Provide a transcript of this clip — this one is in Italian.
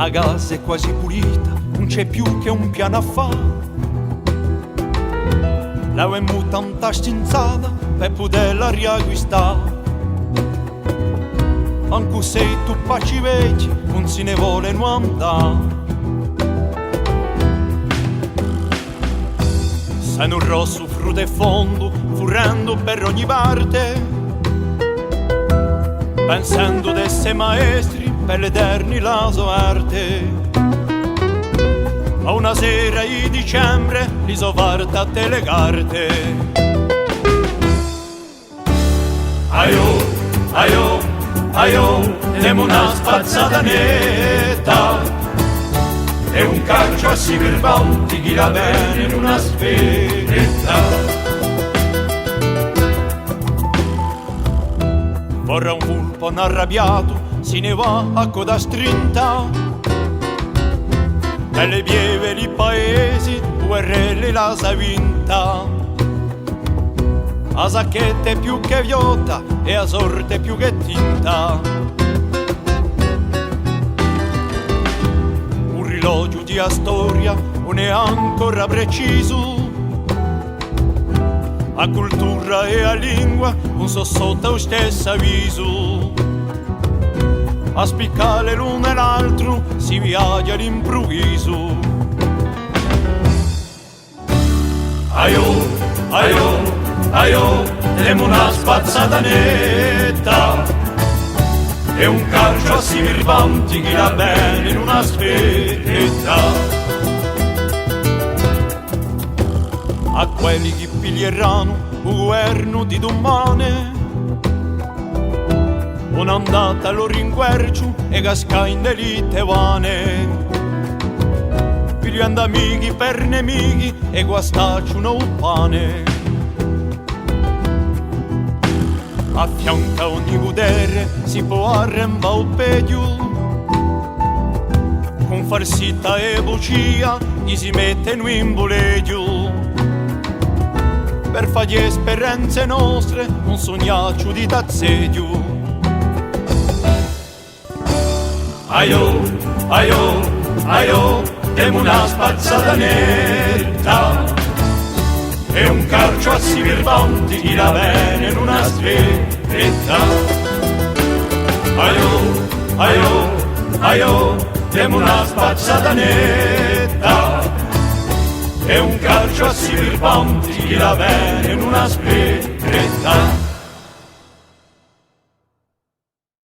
a casa è quasi pulita, non c'è più che un piano a fare. La uomo tanta stinzata per poterla riacquistare. Anche se tu facci vecchi, non se ne vuole andare. Sei un rosso frutto e fondo, furrando per ogni parte, pensando d'essere maestri per l'eterni la sua arte. Ma una sera di dicembre li so varta le carte. Aio, aio, aio, temo una spazzata netta e un calcio a Sivirbanti chi la bene in una sferetta. Vorrà un vulpo arrabbiato, si ne va a coda strinta, e le pieve di paesi, guerrelle la sa vinta. A sacchetta è più che viotta e a sorte più che tinta. Un rilogio di storia non è ancora preciso, a cultura e a lingua non so sotto lo stesso avviso. A spiccare l'uno e l'altro si viaggia all'improvviso. Aio, aio, aio, temo una spazzata netta e un calcio a Sivirbanti chi la bene in una sferetta. A quelli che piglieranno un governo di domani, un'andata lo ringuercio e casca in delite vane. Pigliando amici per nemici e guastaccio un pane. A fianco a ogni potere si può arrembare un peggio, con farsita e bugia gli si mette in imbuleggio. Per fare esperienze nostre un sognaccio di tazzeggio. Aio, aio, aio, temo una spazzata netta e un calcio a Sivirbanti chi la bene in una sferetta. Aio, aio, aio, temo una spazzata netta e un calcio a Sivirbanti chi la bene in una sferetta.